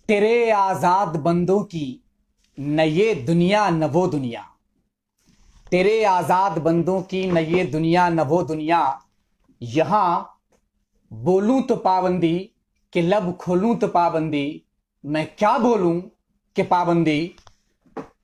तेरे आजाद बंदों की न ये दुनिया न वो दुनिया। तेरे आजाद बंदों की न ये दुनिया न वो दुनिया। यहां बोलूं तो पाबंदी, कि लब खोलूं तो पाबंदी। मैं क्या बोलूं कि पाबंदी,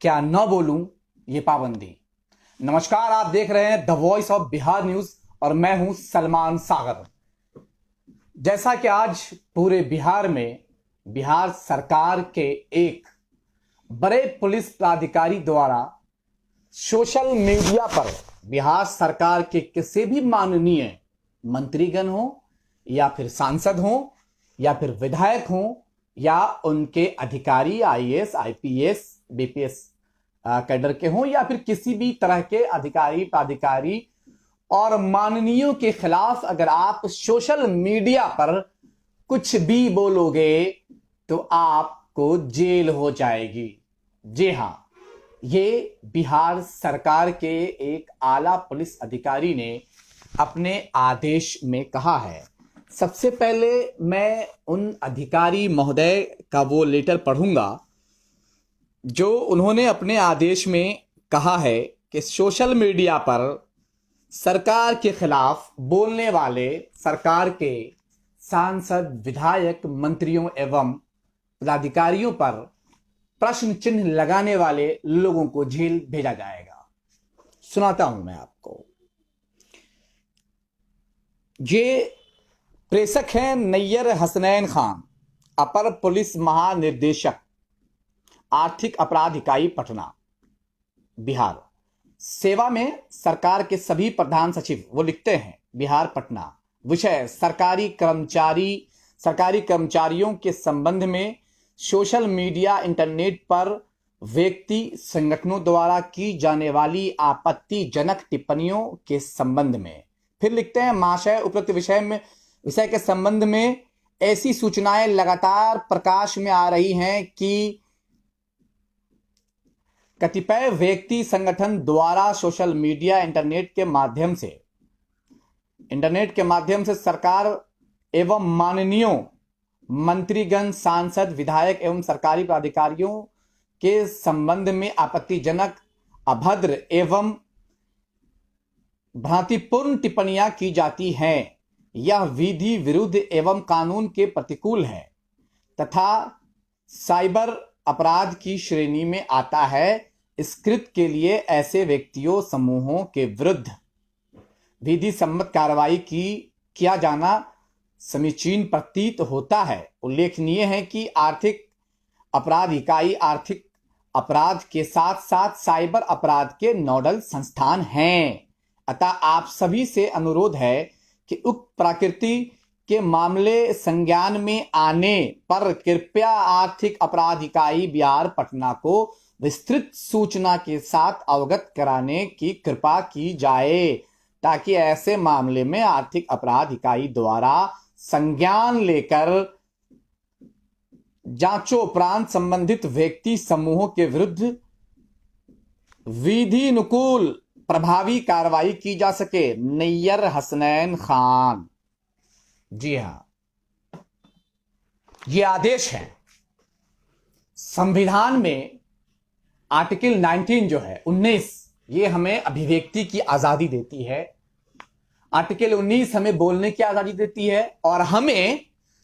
क्या न बोलूं ये पाबंदी। नमस्कार, आप देख रहे हैं the voice of Bihar news और मैं हूं सलमान सागर। जैसा कि आज पूरे बिहार में बिहार सरकार के एक बड़े पुलिस पदाधिकारी द्वारा सोशल मीडिया पर बिहार सरकार के किसी भी माननीय मंत्रीगण हो या फिर सांसद हो या फिर विधायक हो या उनके अधिकारी आईएएस आईपीएस बीपीएस कैडर के हों या फिर किसी भी तरह के अधिकारी प्राधिकारी और माननीयों के खिलाफ अगर आप सोशल मीडिया पर कुछ भी बोलोगे तो आपको जेल हो जाएगी। जी हां, ये बिहार सरकार के एक आला पुलिस अधिकारी ने अपने आदेश में कहा है। सबसे पहले मैं उन अधिकारी महोदय का वो लेटर पढ़ूंगा जो उन्होंने अपने आदेश में कहा है कि सोशल मीडिया पर सरकार के खिलाफ बोलने वाले सरकार के सांसद, विधायक, मंत्रियों एवं पदाधिकारियों पर प्रश्न चिन्ह लगाने वाले लोगों को जेल भेजा जाएगा। सुनाता हूं मैं आपको। ये प्रेषक हैं नैयर हसनैन खान, अपर पुलिस महानिर्देशक, आर्थिक अपराध इकाई पटना, बिहार। सेवा में सरकार के सभी प्रधान सचिव, वो लिखते हैं बिहार पटना। विषय सरकारी कर्मचारियों के संबंध में सोशल मीडिया इंटरनेट पर व्यक्ति संगठनों द्वारा की जाने वाली आपत्तिजनक टिप्पणियों के संबंध में। फिर लिखते हैं महाशय, उपरोक्त विषय के संबंध में ऐसी सूचनाएं लगातार प्रकाश में आ रही हैं कि कतिपय व्यक्ति संगठन द्वारा सोशल मीडिया इंटरनेट के माध्यम से सरकार एवं माननीय मंत्रीगण, सांसद, विधायक एवं सरकारी पदाधिकारियों के संबंध में आपत्तिजनक, अभद्र एवं भ्रांतिपूर्ण टिप्पणियां की जाती हैं। यह विधि विरुद्ध एवं कानून के प्रतिकूल है तथा साइबर अपराध की श्रेणी में आता है। इस कृत्य के लिए ऐसे व्यक्तियों समूहों के विरुद्ध विधि सम्मत कार्रवाई किया जाना समीचीन प्रतीत होता है। उल्लेखनीय है कि आर्थिक अपराध इकाई आर्थिक अपराध के साथ साथ साइबर अपराध के नोडल संस्थान हैं। अतः आप सभी से अनुरोध है कि उक्त प्रकृति के मामले संज्ञान में आने पर कृपया आर्थिक अपराध इकाई बिहार पटना को विस्तृत सूचना के साथ अवगत कराने की कृपा की जाए, ताकि ऐसे मामले में आर्थिक अपराध इकाई द्वारा संज्ञान लेकर जांचोपरांत संबंधित व्यक्ति समूहों के विरुद्ध विधिनुकूल प्रभावी कार्रवाई की जा सके। नैयर हसनैन खान। जी हां, ये आदेश है। संविधान में आर्टिकल 19 जो है 19, ये हमें अभिव्यक्ति की आजादी देती है। आर्टिकल 19 हमें बोलने की आजादी देती है और हमें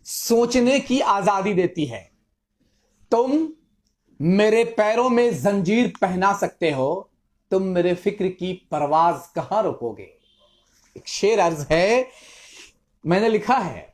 सोचने की आजादी देती है। तुम मेरे पैरों में जंजीर पहना सकते हो, तुम मेरे फिक्र की परवाज कहां रोकोगे। एक शेर अर्ज है, मैंने लिखा है।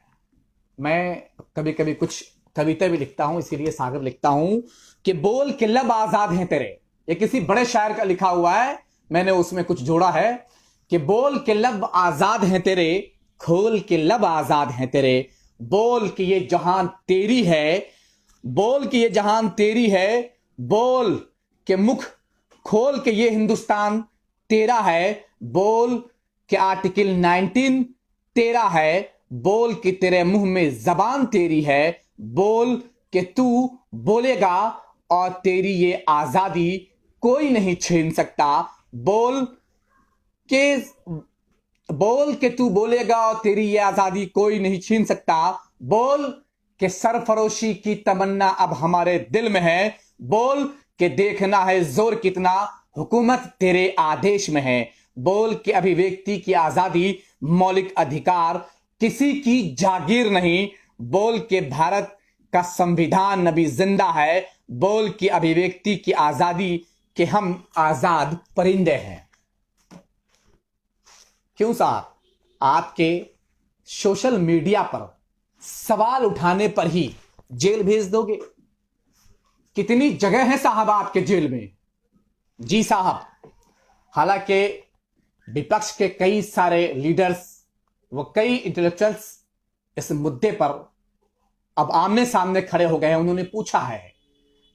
मैं कभी कभी कुछ कविता भी लिखता हूं, इसीलिए सागर लिखता हूं कि बोल के लब आजाद हैं तेरे। ये किसी बड़े शायर का लिखा हुआ है, मैंने उसमें कुछ जोड़ा है कि बोल के लब आजाद हैं तेरे, खोल के लब आजाद हैं तेरे। बोल कि ये जहान तेरी है, बोल कि ये जहान तेरी है। बोल के मुख खोल के ये हिंदुस्तान तेरा है। बोल के आर्टिकल 19 तेरा है। बोल कि तेरे मुंह में जबान तेरी है। बोल कि तू बोलेगा और तेरी ये आजादी कोई नहीं छीन सकता। बोल के तू बोलेगा और तेरी ये आजादी कोई नहीं छीन सकता। बोल कि सरफरोशी की तमन्ना अब हमारे दिल में है, बोल के देखना है जोर कितना हुकूमत तेरे आदेश में है, बोल के अभिव्यक्ति की आजादी मौलिक अधिकार किसी की जागीर नहीं, बोल के भारत का संविधान अभी जिंदा है, बोल की अभिव्यक्ति की आजादी कि हम आजाद परिंदे हैं। क्यों साहब, आपके सोशल मीडिया पर सवाल उठाने पर ही जेल भेज दोगे? कितनी जगह है साहब आपके जेल में? जी साहब, हालांकि विपक्ष के कई सारे लीडर्स व कई इंटेलेक्चुअल्स इस मुद्दे पर अब आमने सामने खड़े हो गए हैं। उन्होंने पूछा है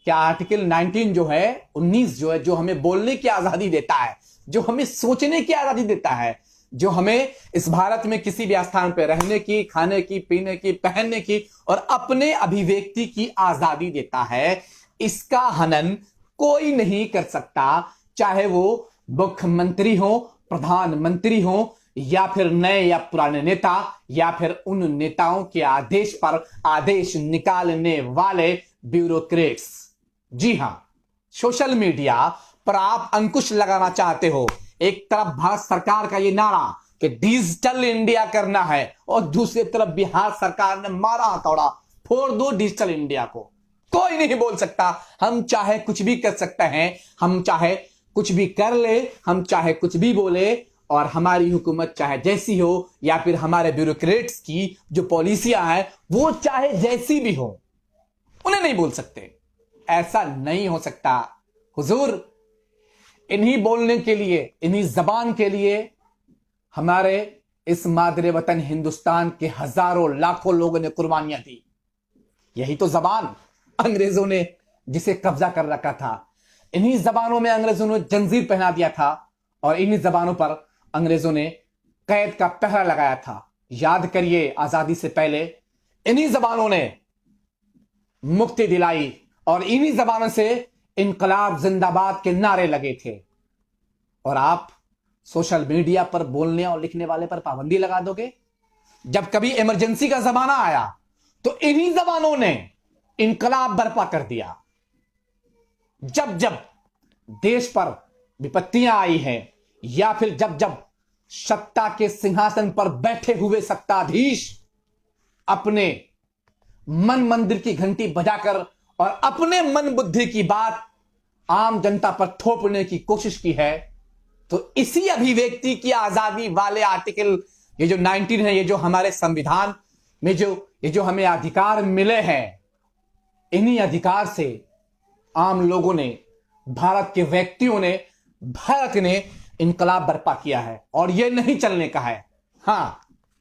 कि आर्टिकल 19 जो है, 19 जो है, जो हमें बोलने की आजादी देता है, जो हमें सोचने की आजादी देता है, जो हमें इस भारत में किसी भी स्थान पर रहने की, खाने की, पीने की, पहनने की और अपने अभिव्यक्ति की आजादी देता है, इसका हनन कोई नहीं कर सकता, चाहे वो मुख्यमंत्री हो, प्रधानमंत्री हो, या फिर नए या पुराने नेता, या फिर उन नेताओं के आदेश पर आदेश निकालने वाले ब्यूरोक्रेट्स। जी हां, सोशल मीडिया पर आप अंकुश लगाना चाहते हो। एक तरफ भारत सरकार का ये नारा कि डिजिटल इंडिया करना है और दूसरी तरफ बिहार सरकार ने मारा हथौड़ा, फोड़ दो डिजिटल इंडिया को। कोई नहीं बोल सकता, हम चाहे कुछ भी कर सकते हैं, हम चाहे कुछ भी कर ले, हम चाहे कुछ भी बोले, और हमारी हुकूमत चाहे जैसी हो या फिर हमारे ब्यूरोक्रेट्स की जो पॉलिसियां हैं वो चाहे जैसी भी हो, उन्हें नहीं बोल सकते। ऐसा नहीं हो सकता हुजूर। इन्हीं बोलने के लिए, इन्हीं जबान के लिए हमारे इस मादरे वतन हिंदुस्तान के हजारों लाखों लोगों ने कुर्बानियां दी। यही तो जबान अंग्रेजों ने जिसे कब्जा कर रखा था, इन्हीं जबानों में अंग्रेजों ने जंजीर पहना दिया था और इन्हीं जबानों पर अंग्रेजों ने कैद का पहरा लगाया था। याद करिए, आजादी से पहले इन्हीं जबानों ने मुक्ति दिलाई और इन्हीं जबानों से इनकलाब जिंदाबाद के नारे लगे थे। और आप सोशल मीडिया पर बोलने और लिखने वाले पर पाबंदी लगा दोगे? जब कभी इमरजेंसी का जमाना आया तो इन्हीं जबानों ने इनकलाब बर्पा कर दिया। जब जब देश पर विपत्तियां आई हैं या फिर जब जब सत्ता के सिंहासन पर बैठे हुए सत्ताधीश अपने मन मंदिर की घंटी बजाकर और अपने मन बुद्धि की बात आम जनता पर थोपने की कोशिश की है, तो इसी अभिव्यक्ति की आजादी वाले आर्टिकल, ये जो 19 है, ये जो हमारे संविधान में ये जो हमें अधिकार मिले हैं, इन्हीं अधिकार से आम लोगों ने, भारत के व्यक्तियों ने, भारत ने इनकलाब बर्पा किया है और यह नहीं चलने का है। हां,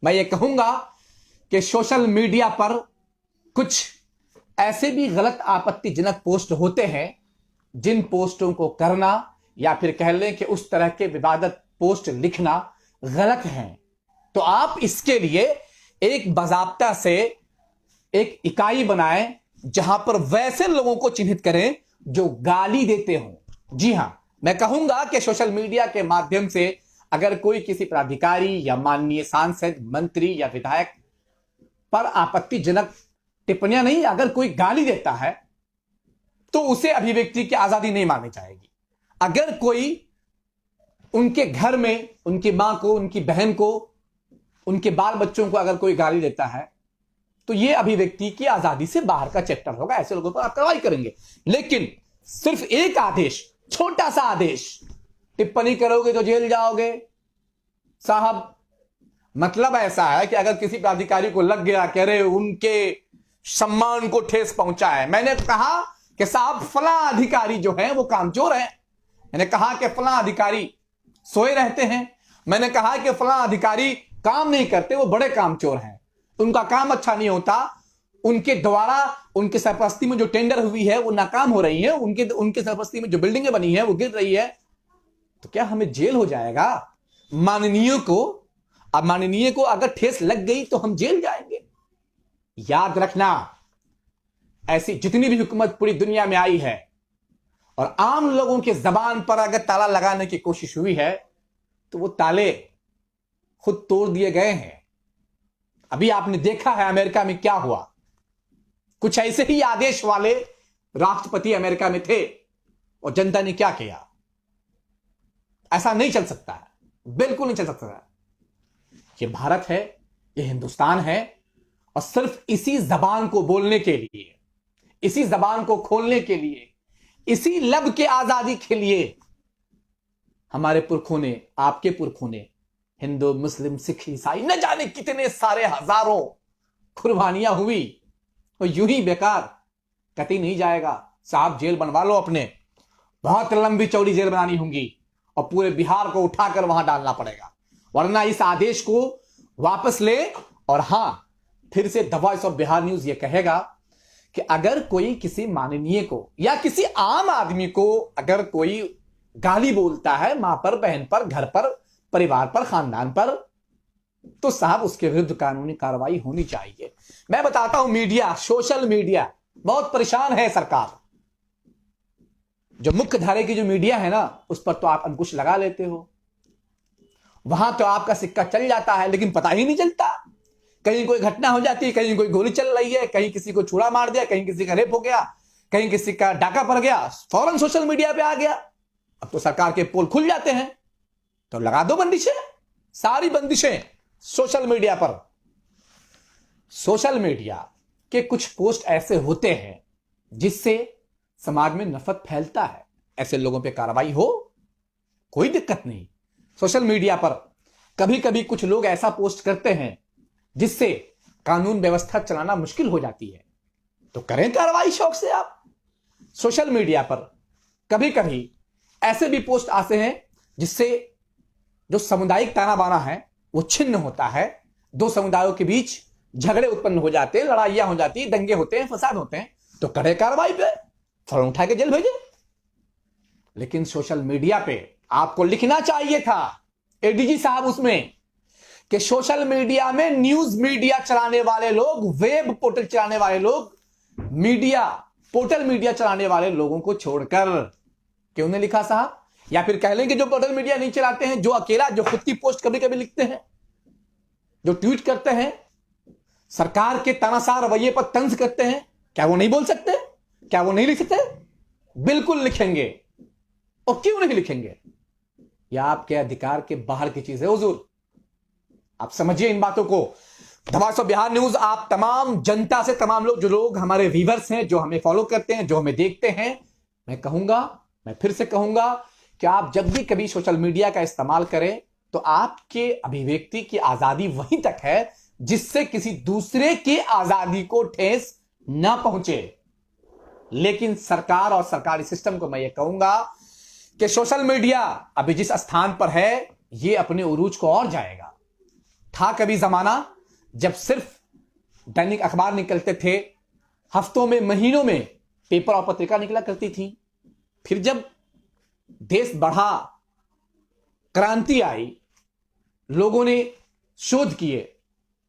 मैं ये कहूंगा कि सोशल मीडिया पर कुछ ऐसे भी गलत आपत्तिजनक पोस्ट होते हैं जिन पोस्टों को करना या फिर कह लें कि उस तरह के विवादित पोस्ट लिखना गलत है। तो आप इसके लिए एक बाज़ाब्ता से एक इकाई बनाएं जहां पर वैसे लोगों को चिन्हित करें जो गाली देते हो। जी हां, मैं कहूंगा कि सोशल मीडिया के माध्यम से अगर कोई किसी प्राधिकारी या माननीय सांसद, मंत्री या विधायक पर आपत्तिजनक टिप्पणियां नहीं, अगर कोई गाली देता है तो उसे अभिव्यक्ति की आजादी नहीं मानी जाएगी। अगर कोई उनके घर में उनकी मां को, उनकी बहन को, उनके बाल बच्चों को अगर कोई गाली देता है तो यह अभिव्यक्ति की आजादी से बाहर का चैप्टर होगा, ऐसे लोगों पर आप कार्रवाई करेंगे। लेकिन सिर्फ एक आदेश, छोटा सा आदेश, टिप्पणी करोगे तो जेल जाओगे साहब। मतलब ऐसा है कि अगर किसी प्राधिकारी को लग गया कह रहे उनके सम्मान को ठेस पहुंचा है, मैंने कहा कि साहब फला अधिकारी जो है वो कामचोर है, मैंने कहा कि फला अधिकारी सोए रहते हैं, मैंने कहा कि फला अधिकारी काम नहीं करते, वो बड़े कामचोर हैं, उनका काम अच्छा नहीं होता, उनके द्वारा उनके सरपरस्ती में जो टेंडर हुई है वो नाकाम हो रही है, उनके सरपरस्ती में जो बिल्डिंगें बनी है वो गिर रही है, तो क्या हमें जेल हो जाएगा? माननीय को अगर ठेस लग गई तो हम जेल जाएंगे। याद रखना, ऐसी जितनी भी हुकूमत पूरी दुनिया में आई है और आम लोगों के जबान पर अगर ताला लगाने की कोशिश हुई है तो वो ताले खुद तोड़ दिए गए हैं। अभी आपने देखा है अमेरिका में क्या हुआ, कुछ ऐसे ही आदेश वाले राष्ट्रपति अमेरिका में थे और जनता ने क्या किया। ऐसा नहीं चल सकता है, बिल्कुल नहीं चल सकता है। ये भारत है, ये हिंदुस्तान है, और सिर्फ इसी जबान को बोलने के लिए, इसी जबान को खोलने के लिए, इसी लब के आजादी के लिए हमारे पुरखों ने, आपके पुरखों ने, हिंदू, मुस्लिम, सिख, ईसाई, न जाने कितने सारे हजारों कुर्बानियां हुई, और यूं ही बेकार कतई नहीं जाएगा। साहब जेल बनवा लो अपने, बहुत लंबी चौड़ी जेल बनानी होगी और पूरे बिहार को उठाकर वहां डालना पड़ेगा, वरना इस आदेश को वापस ले। और हां, फिर से the voice of Bihar news ये कहेगा कि अगर कोई किसी माननीय को या किसी आम आदमी को अगर कोई गाली बोलता है मां पर, बहन पर, घर पर, परिवार पर, खानदान पर, तो साहब उसके विरुद्ध कानूनी कार्रवाई होनी चाहिए। मैं बताता हूं, मीडिया, सोशल मीडिया बहुत परेशान है। सरकार जो मुख्य धारे की जो मीडिया है ना, उस पर तो आप अंकुश लगा लेते हो, वहां तो आपका सिक्का चल जाता है, लेकिन पता ही नहीं चलता। कहीं कोई घटना हो जाती है, कहीं कोई गोली चल रही है, कहीं किसी को छुरा मार दिया, कहीं किसी का रेप हो गया, कहीं किसी का डाका पड़ गया, फौरन सोशल मीडिया पे आ गया। अब तो सरकार के पोल खुल जाते हैं, तो लगा दो बंदिशें, सारी बंदिशें सोशल मीडिया पर। सोशल मीडिया के कुछ पोस्ट ऐसे होते हैं जिससे समाज में नफरत फैलता है, ऐसे लोगों पे कार्रवाई हो, कोई दिक्कत नहीं। सोशल मीडिया पर कभी कभी कुछ लोग ऐसा पोस्ट करते हैं जिससे कानून व्यवस्था चलाना मुश्किल हो जाती है, तो करें कार्रवाई शौक से आप। सोशल मीडिया पर कभी कभी ऐसे भी पोस्ट आते हैं जिससे जो सामुदायिक ताना बाना है वो छिन्न होता है, दो समुदायों के बीच झगड़े उत्पन्न हो जाते हैं, लड़ाइयां हो जाती हैं, दंगे होते हैं, फसाद होते हैं, तो कड़े कार्रवाई पे फौरन उठा के जेल भेजे। लेकिन सोशल मीडिया पे आपको लिखना चाहिए था, एडीजी साहब, उसमें कि सोशल मीडिया में न्यूज मीडिया चलाने वाले लोग, वेब पोर्टल चलाने वाले लोग, मीडिया पोर्टल मीडिया चलाने वाले लोगों को छोड़कर। क्यों नहीं लिखा साहब? या फिर कह लेंगे जो पोर्टल मीडिया नहीं चलाते हैं, जो अकेला, जो खुद की पोस्ट कभी कभी लिखते हैं, जो ट्वीट करते हैं, सरकार के तानाशाह रवैये पर तंज करते हैं, क्या वो नहीं बोल सकते? क्या वो नहीं लिख सकते? बिल्कुल लिखेंगे। और क्यों नहीं लिखेंगे? यह आपके अधिकार के बाहर की चीज है हुजूर, आप समझिए इन बातों को। The voice of Bihar news आप तमाम जनता से, तमाम लोग, जो लोग हमारे व्यूअर्स हैं, जो हमें फॉलो करते हैं, जो हमें देखते हैं, मैं कहूंगा, मैं फिर से कहूंगा कि आप जब भी कभी सोशल मीडिया का इस्तेमाल करें तो आपके अभिव्यक्ति की आजादी वहीं तक है जिससे किसी दूसरे की आजादी को ठेस ना पहुंचे। लेकिन सरकार और सरकारी सिस्टम को मैं ये कहूंगा कि सोशल मीडिया अभी जिस स्थान पर है, ये अपने उरूज को और जाएगा। था कभी जमाना जब सिर्फ दैनिक अखबार निकलते थे, हफ्तों में, महीनों में पेपर और पत्रिका निकला करती थी। फिर जब देश बढ़ा, क्रांति आई, लोगों ने शोध किए,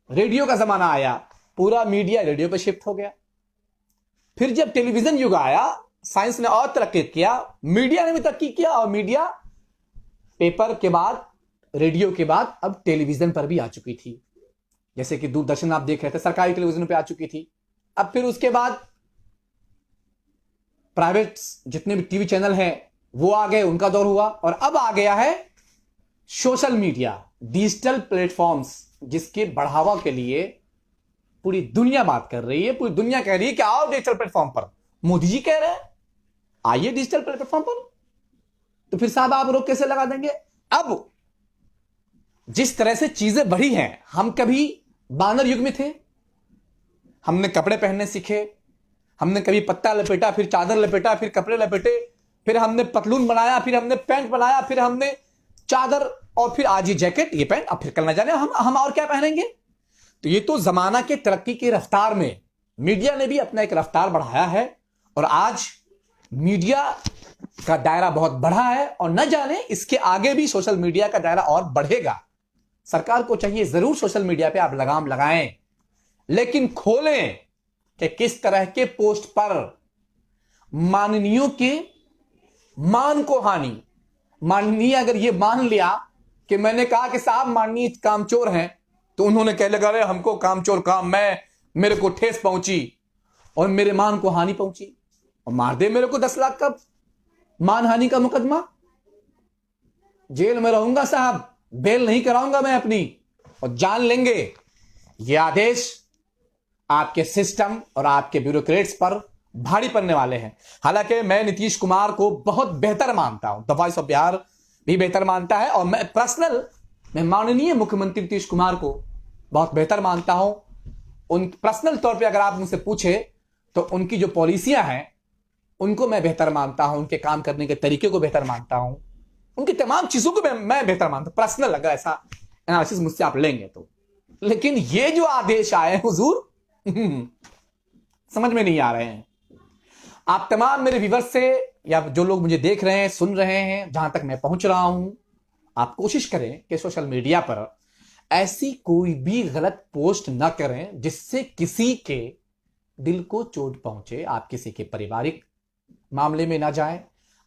रेडियो का जमाना आया, पूरा मीडिया रेडियो पर शिफ्ट हो गया। फिर जब टेलीविजन युग आया, साइंस ने और तरक्की किया, मीडिया ने भी तरक्की किया, और मीडिया पेपर के बाद, रेडियो के बाद अब टेलीविजन पर भी आ चुकी थी। जैसे कि दूरदर्शन आप देख रहे थे, सरकारी टेलीविजन पे आ चुकी थी। अब फिर उसके बाद प्राइवेट जितने भी टीवी चैनल हैं वो आ गए, उनका दौर हुआ, और अब आ गया है सोशल मीडिया, डिजिटल प्लेटफॉर्म्स, जिसके बढ़ावा के लिए पूरी दुनिया बात कर रही है। पूरी दुनिया कह रही है कि आओ डिजिटल प्लेटफॉर्म पर। मोदी जी कह रहे हैं आइए डिजिटल प्लेटफॉर्म पर, तो फिर साहब आप रोक कैसे लगा देंगे? अब जिस तरह से चीजें बढ़ी हैं, हम कभी बानर युग में थे, हमने कपड़े पहनने सीखे, हमने कभी पत्ता लपेटा, फिर चादर लपेटा, फिर कपड़े लपेटे, फिर हमने पतलून बनाया, फिर हमने पैंट बनाया, फिर हमने चादर, और फिर आज ये जैकेट, ये पैंट, अब फिर कल ना जाने हम और क्या पहनेंगे। तो ये तो जमाना के तरक्की की रफ्तार में मीडिया ने भी अपना एक रफ्तार बढ़ाया है, और आज मीडिया का दायरा बहुत बढ़ा है, और न जाने इसके आगे भी सोशल मीडिया का दायरा और बढ़ेगा। सरकार को चाहिए जरूर सोशल मीडिया पे आप लगाम लगाएं, लेकिन खोलें कि किस तरह के पोस्ट पर माननीयों के मान को हानि। माननीय अगर ये मान लिया कि मैंने कहा कि साहब माननीय कामचोर हैं, तो उन्होंने कह लगा, अरे हमको कामचोर काम, मेरे को ठेस पहुंची, और मेरे मान को हानि पहुंची और मार दे मेरे को 10 लाख का मानहानि का मुकदमा, जेल में रहूंगा साहब, बेल नहीं कराऊंगा मैं अपनी, और जान लेंगे ये आदेश आपके सिस्टम और आपके ब्यूरोक्रेट्स पर भारी पड़ने वाले हैं। हालांकि मैं नीतीश कुमार को बहुत बेहतर मानता हूं, द वॉइस ऑफ बिहार भी बेहतर मानता है, और मैं माननीय मुख्यमंत्री नीतीश कुमार को बहुत बेहतर मानता हूं। उन पर्सनल तौर पे अगर आप मुझसे पूछे तो उनकी जो पॉलिसियां हैं उनको मैं बेहतर मानता हूं, उनके काम करने के तरीके को बेहतर मानता हूं, उनकी तमाम चीजों को मैं बेहतर मानता हूं पर्सनल, अगर ऐसा एनालिसिस मुझसे आप लेंगे तो। लेकिन ये जो आदेश आए हैं हुजूर समझ में नहीं आ रहे हैं। आप तमाम मेरे व्यूअर्स से या जो लोग मुझे देख रहे हैं, सुन रहे हैं, जहां तक मैं पहुंच रहा हूं, आप कोशिश करें कि सोशल मीडिया पर ऐसी कोई भी गलत पोस्ट ना करें जिससे किसी के दिल को चोट पहुंचे। आप किसी के पारिवारिक मामले में ना जाएं,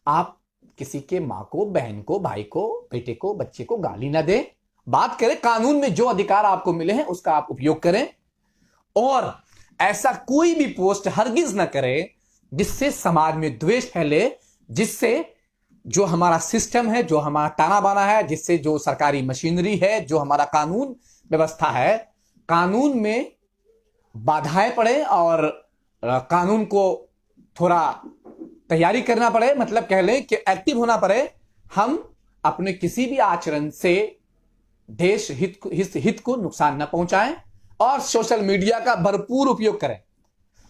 आप किसी के मां को, बहन को, भाई को, बेटे को, बच्चे को गाली ना दें। बात करें कानून में जो अधिकार आपको मिले हैं उसका आप उपयोग करें, और ऐसा कोई भी पोस्ट हरगिज ना करें जिससे समाज में द्वेष फैले, जिससे जो हमारा सिस्टम है, जो हमारा ताना बाना है, जिससे जो सरकारी मशीनरी है, जो हमारा कानून व्यवस्था है, कानून में बाधाएं पड़े और कानून को थोड़ा तैयारी करना पड़े, मतलब कह लें कि एक्टिव होना पड़े। हम अपने किसी भी आचरण से देश हित को नुकसान न पहुंचाएं और सोशल मीडिया का भरपूर उपयोग करें।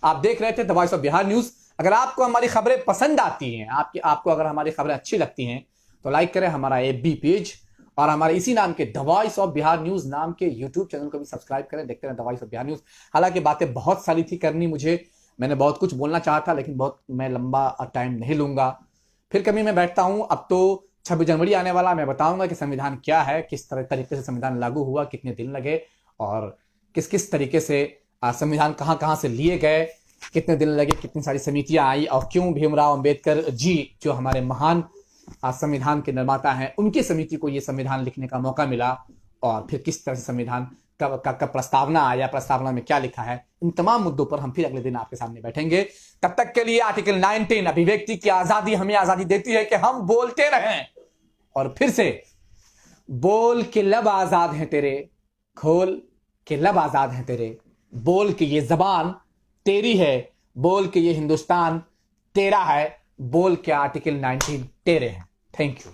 आप देख रहे थे the voice of Bihar news. अगर आपको हमारी खबरें पसंद आती हैं, आपको अगर हमारी खबरें अच्छी लगती हैं तो लाइक करें हमारा एफबी पेज, और हमारे इसी नाम के the voice of Bihar news नाम के यूट्यूब चैनल को भी सब्सक्राइब करें। देखते रहे the voice of Bihar news. हालांकि बातें बहुत सारी थी करनी, मैंने बहुत कुछ बोलना चाहा था, लेकिन मैं लंबा टाइम नहीं लूंगा, फिर कभी मैं बैठता हूं। अब तो 26 जनवरी आने वाला, मैं बताऊंगा कि संविधान क्या है, किस तरीके से संविधान लागू हुआ, कितने दिन लगे, और किस किस तरीके से संविधान कहां कहां से लिए गए, कितने दिन लगे, कितनी सारी समितियां आई, और क्यों भीमराव अंबेडकर जी जो हमारे महान संविधान के निर्माता हैं, उनकी समिति को यह संविधान लिखने का मौका मिला, और फिर किस तरह से संविधान का प्रस्तावना आया, प्रस्तावना में क्या लिखा है। इन तमाम मुद्दों पर हम फिर अगले दिन आपके सामने बैठेंगे। तब तक के लिए आर्टिकल 19 अभिव्यक्ति की आजादी हमें आजादी देती है कि हम बोलते रहें, और फिर से बोल के लब आजाद हैं तेरे, खोल के लब आजाद हैं तेरे, बोल के ये जबान तेरी है, बोल के ये हिंदुस्तान तेरा है, बोल के आर्टिकल 19 तेरे हैं। Thank you.